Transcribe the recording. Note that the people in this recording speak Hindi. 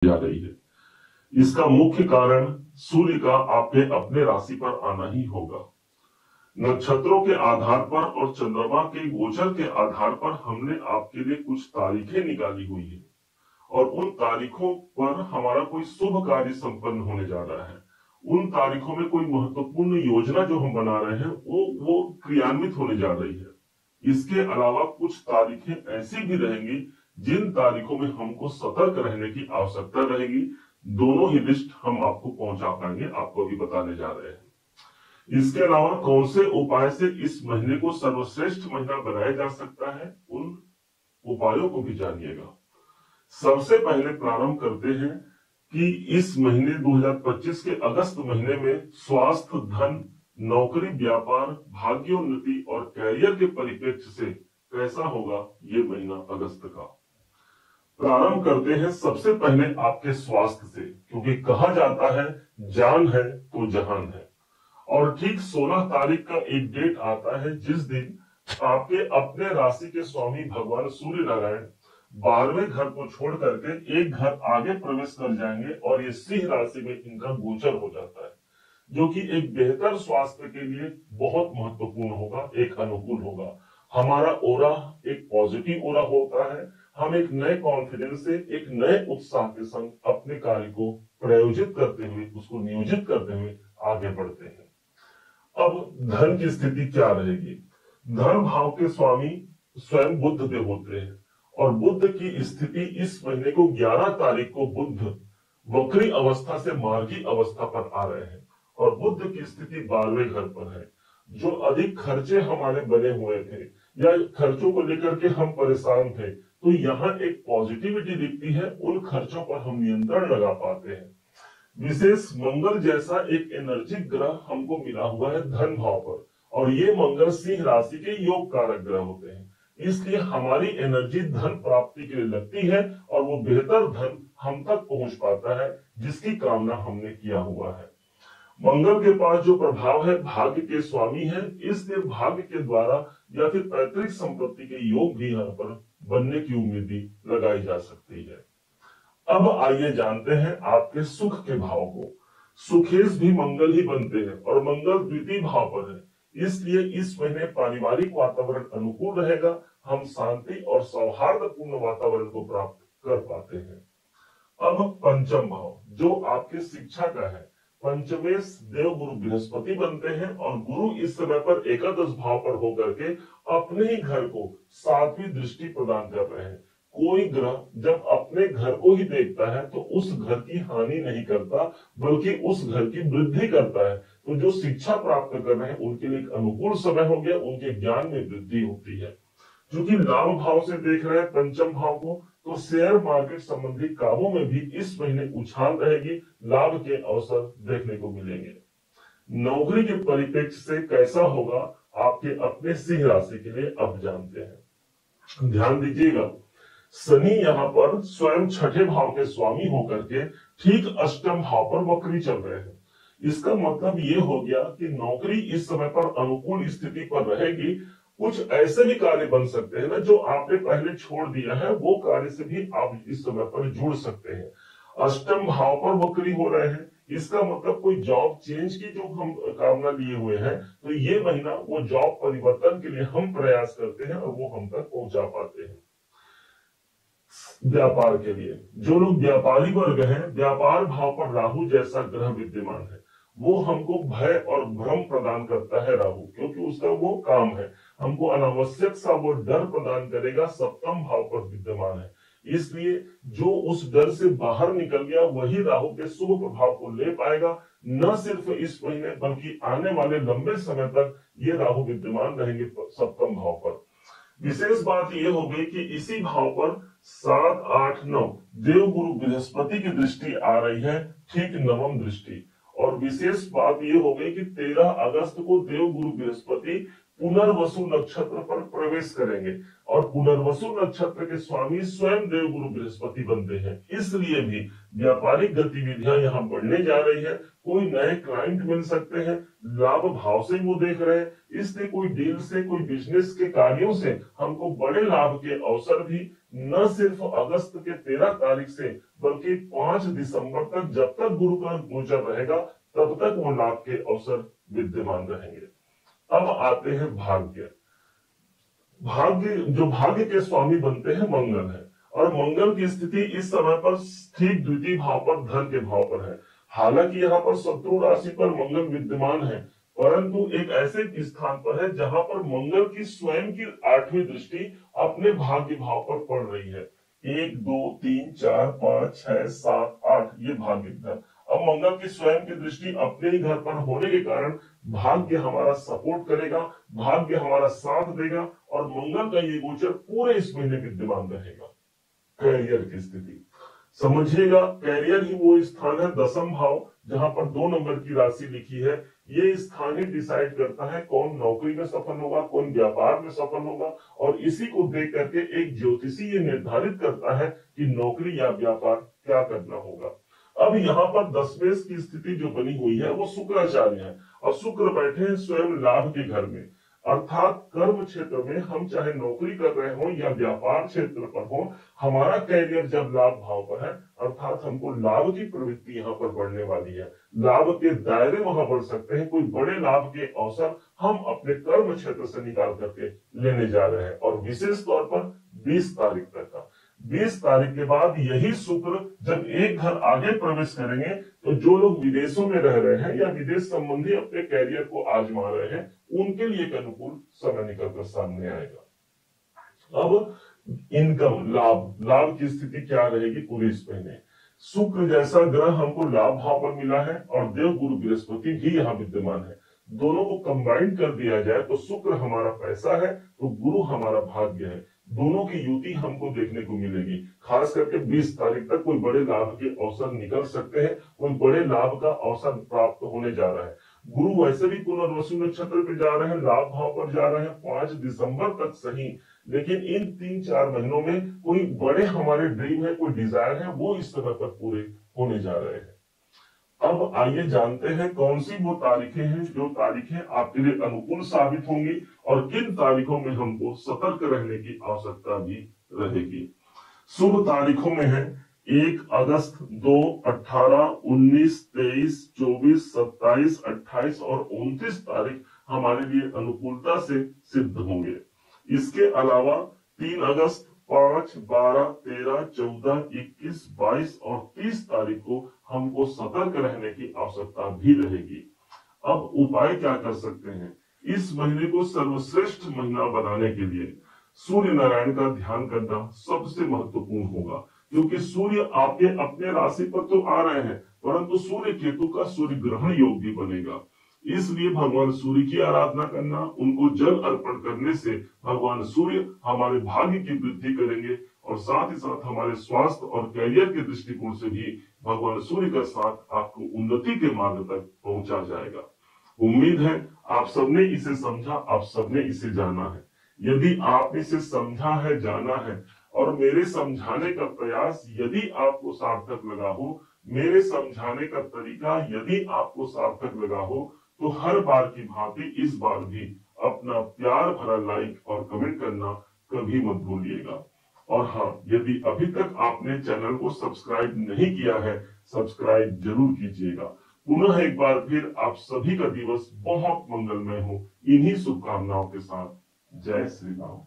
जा रही है। इसका मुख्य कारण सूर्य का आपके अपने राशि पर आना ही होगा। नक्षत्रों के आधार पर और चंद्रमा के गोचर के आधार पर हमने आपके लिए कुछ तारीखें निकाली हुई है और उन तारीखों पर हमारा कोई शुभ कार्य संपन्न होने जा रहा है। उन तारीखों में कोई महत्वपूर्ण योजना जो हम बना रहे हैं वो क्रियान्वित होने जा रही है। इसके अलावा कुछ तारीखें ऐसी भी रहेंगी जिन तारीखों में हमको सतर्क रहने की आवश्यकता रहेगी। दोनों ही लिस्ट हम आपको पहुंचा पाएंगे, आपको अभी बताने जा रहे हैं। इसके अलावा कौन से उपाय से इस महीने को सर्वश्रेष्ठ महीना बनाया जा सकता है, उन उपायों को भी जानिएगा। सबसे पहले प्रारंभ करते हैं कि इस महीने 2025 के अगस्त महीने में स्वास्थ्य, धन, नौकरी, व्यापार, भाग्योन्नति और कैरियर के परिप्रेक्ष्य से कैसा होगा ये महीना अगस्त का। प्रारंभ करते हैं सबसे पहले आपके स्वास्थ्य से, क्योंकि कहा जाता है जान है तो जहान है। और ठीक 16 तारीख का एक डेट आता है जिस दिन आपके अपने राशि के स्वामी भगवान सूर्य नारायण 12वें घर को छोड़ करके एक घर आगे प्रवेश कर जाएंगे और ये सिंह राशि में इनका गोचर हो जाता है, जो कि एक बेहतर स्वास्थ्य के लिए बहुत महत्वपूर्ण होगा, एक अनुकूल होगा। हमारा ओरा एक पॉजिटिव ओरा होता है। हम एक नए कॉन्फिडेंस से, एक नए उत्साह के संग अपने कार्य को प्रयोजित करते हुए, उसको नियोजित करते हुए आगे बढ़ते हैं। अब धन की स्थिति क्या रहेगी? धन भाव के स्वामी स्वयं बुध देव होते हैं और बुध की स्थिति इस महीने को 11 तारीख को बुध वक्री अवस्था से मार्गी अवस्था पर आ रहे हैं और बुध की स्थिति 12वें घर पर है। जो अधिक खर्चे हमारे बने हुए थे या खर्चों को लेकर के हम परेशान थे, तो यहाँ एक पॉजिटिविटी दिखती है, उन खर्चों पर हम नियंत्रण लगा पाते हैं। विशेष मंगल जैसा एक एनर्जिक ग्रह हमको मिला हुआ है धन भाव पर, और ये मंगल सिंह राशि के योग कारक ग्रह होते हैं। इसलिए हमारी एनर्जी धन प्राप्ति के लिए लगती है और वो बेहतर धन हम तक पहुंच पाता है जिसकी कामना हमने किया हुआ है। मंगल के पास जो प्रभाव है भाग्य के स्वामी है, इसलिए भाग्य के द्वारा या फिर पैतृक संपत्ति के योग भी यहाँ पर बनने की उम्मीद भी लगाई जा सकती है। अब आइए जानते हैं आपके सुख के भाव को। सुखेश भी मंगल ही बनते हैं और मंगल द्वितीय भाव पर है, इसलिए इस महीने पारिवारिक वातावरण अनुकूल रहेगा। हम शांति और सौहार्दपूर्ण वातावरण को प्राप्त कर पाते हैं। अब पंचम भाव जो आपके शिक्षा का है, पंचमेश देव गुरु बृहस्पति बनते हैं और गुरु इस समय पर एकादश भाव पर होकर के अपने ही घर को 7वीं दृष्टि प्रदान कर रहे हैं। कोई ग्रह जब अपने घर को ही देखता है तो उस घर की हानि नहीं करता, बल्कि उस घर की वृद्धि करता है। तो जो शिक्षा प्राप्त कर रहे हैं उनके लिए एक अनुकूल समय हो गया, उनके ज्ञान में वृद्धि होती है। क्योंकि लाभ भाव से देख रहे हैं पंचम भाव को, तो शेयर मार्केट संबंधी कामों में भी इस महीने उछाल रहेगी, लाभ के अवसर देखने को मिलेंगे। नौकरी के परिप्रेक्ष्य से कैसा होगा आपके अपने सिंह राशि के लिए अब जानते हैं। ध्यान दीजिएगा, शनि यहाँ पर स्वयं छठे भाव के स्वामी होकर के ठीक अष्टम भाव पर वक्री चल रहे हैं। इसका मतलब ये हो गया कि नौकरी इस समय पर अनुकूल स्थिति पर रहेगी। कुछ ऐसे भी कार्य बन सकते हैं ना जो आपने पहले छोड़ दिया है, वो कार्य से भी आप इस समय पर जुड़ सकते हैं। अष्टम भाव पर वक्री हो रहे हैं, इसका मतलब कोई जॉब चेंज की जो हम कामना लिए हुए हैं, तो ये महीना वो जॉब परिवर्तन के लिए हम प्रयास करते हैं और वो हम तक पहुंचा पाते हैं। व्यापार के लिए जो लोग व्यापारी वर्ग हैं, व्यापार भाव पर राहु जैसा ग्रह विद्यमान है, वो हमको भय और भ्रम प्रदान करता है राहु, क्योंकि उसका वो काम है, हमको अनावश्यक सा वो डर प्रदान करेगा। सप्तम भाव पर विद्यमान है, इसलिए जो उस डर से बाहर निकल गया वही राहु के शुभ प्रभाव को ले पाएगा। न सिर्फ इस महीने बल्कि आने वाले लंबे समय तक ये राहु विद्यमान रहेंगे सप्तम भाव पर। विशेष बात यह हो गई कि इसी भाव पर 7, 8, 9 देव गुरु बृहस्पति की दृष्टि आ रही है, ठीक नवम दृष्टि। और विशेष बात यह हो गई कि 13 अगस्त को देव गुरु बृहस्पति पुनर्वसु नक्षत्र पर प्रवेश करेंगे और पुनर्वसु नक्षत्र के स्वामी स्वयं देव गुरु बृहस्पति बनते हैं। इसलिए भी व्यापारिक गतिविधियां यहाँ बढ़ने जा रही है। कोई नए क्लाइंट मिल सकते हैं, लाभ भाव से वो देख रहे हैं, इसलिए कोई डील से, कोई बिजनेस के कार्यों से हमको बड़े लाभ के अवसर भी न सिर्फ अगस्त के 13 तारीख से बल्कि 5 दिसंबर तक, जब तक गुरु का गोचर रहेगा तब तक वो लाभ के अवसर विद्यमान रहेंगे। अब आते हैं भाग्य। भाग्य के स्वामी बनते हैं मंगल है, और मंगल की स्थिति इस समय पर ठीक द्वितीय भाव पर, धन के भाव पर है। हालांकि यहाँ पर शत्रु राशि पर मंगल विद्यमान है, परंतु एक ऐसे स्थान पर है जहां पर मंगल की स्वयं की 8वीं दृष्टि अपने भाग्य भाव पर पड़ रही है। 1 2 3 4 5 6 7 8 ये भाग्य घर। अब मंगल की स्वयं की दृष्टि अपने ही घर पर होने के कारण भाग्य हमारा सपोर्ट करेगा, भाग्य हमारा साथ देगा, और मंगल का ये गोचर पूरे इस महीने विद्यमान रहेगा। कैरियर की स्थिति समझिएगा, कैरियर ही वो स्थान है, दसम भाव, जहां पर 2 नंबर की राशि लिखी है। ये स्थान ही डिसाइड करता है कौन नौकरी में सफल होगा, कौन व्यापार में सफल होगा, और इसी को देख करके एक ज्योतिषी ये निर्धारित करता है कि नौकरी या व्यापार क्या करना होगा। अब यहाँ पर दशमेश की स्थिति जो बनी हुई है वो शुक्राचार्य है, और शुक्र बैठे हैं स्वयं लाभ के घर में, अर्थात कर्म क्षेत्र में हम चाहे नौकरी कर रहे हो या व्यापार क्षेत्र पर हो, हमारा कैरियर जब लाभ भाव पर है, अर्थात हमको लाभ की प्रवृत्ति यहाँ पर बढ़ने वाली है। लाभ के दायरे वहां बढ़ सकते हैं, कोई बड़े लाभ के अवसर हम अपने कर्म क्षेत्र से निकाल करके लेने जा रहे हैं। और विशेष तौर पर 20 तारीख तक का, 20 तारीख के बाद यही शुक्र जब एक घर आगे प्रवेश करेंगे, तो जो लोग विदेशों में रह रहे हैं या विदेश संबंधी अपने कैरियर को आजमा रहे हैं, उनके लिए एक अनुकूल समय निकलकर सामने आएगा। अब इनकम, लाभ की स्थिति क्या रहेगी पूरे इस महीने। शुक्र जैसा ग्रह हमको लाभ भाव पर मिला है, और देव गुरु बृहस्पति भी यहाँ विद्यमान है। दोनों को कंबाइन कर दिया जाए तो शुक्र हमारा पैसा है, तो गुरु हमारा भाग्य है। दोनों की युति हमको देखने को मिलेगी। खास करके 20 तारीख तक कोई बड़े लाभ के अवसर निकल सकते हैं, कोई बड़े लाभ का अवसर प्राप्त होने जा रहा है। गुरु वैसे भी पुनर्वसु नक्षत्र पे जा रहे हैं, लाभ भाव पर जा रहे हैं 5 दिसंबर तक सही, लेकिन इन 3-4 महीनों में कोई बड़े हमारे ड्रीम है, कोई डिजायर है, वो इस समय पर पूरे होने जा रहे हैं। अब आइए जानते हैं कौन सी वो तारीखें हैं जो तारीखें आपके लिए अनुकूल साबित होंगी, और किन तारीखों में हमको सतर्क रहने की आवश्यकता भी रहेगी। शुभ तारीखों में है 1 अगस्त, 2, 18, 19, 23, 24, 27, 28 और 29 तारीख हमारे लिए अनुकूलता से सिद्ध होंगे। इसके अलावा 3 अगस्त, 5, 12, 13, 14, 21, 22 और 30 तारीख को हमको सतर्क रहने की आवश्यकता भी रहेगी। अब उपाय क्या कर सकते हैं? इस महीने को सर्वश्रेष्ठ महीना बनाने के लिए सूर्य नारायण का ध्यान करना सबसे महत्वपूर्ण होगा, क्योंकि सूर्य आपके अपने राशि पर तो आ रहे हैं, परंतु सूर्य केतु का सूर्य ग्रहण योग भी बनेगा। इसलिए भगवान सूर्य की आराधना करना, उनको जल अर्पण करने से भगवान सूर्य हमारे भाग्य की वृद्धि करेंगे, और साथ ही साथ हमारे स्वास्थ्य और कैरियर के दृष्टिकोण से भी भगवान सूर्य का साथ आपको उन्नति के मार्ग तक पहुंचा जाएगा। उम्मीद है आप सबने इसे समझा, आप सबने इसे जाना है। यदि आपने इसे समझा है, जाना है, और मेरे समझाने का प्रयास यदि आपको सार्थक लगा हो, मेरे समझाने का तरीका यदि आपको सार्थक लगा हो, तो हर बार की भांति इस बार भी अपना प्यार भरा लाइक और कमेंट करना कभी मत भूलिएगा। और हाँ, यदि अभी तक आपने चैनल को सब्सक्राइब नहीं किया है, सब्सक्राइब जरूर कीजिएगा। पुनः एक बार फिर आप सभी का दिवस बहुत मंगलमय हो, इन्हीं शुभकामनाओं के साथ। जय श्री राम।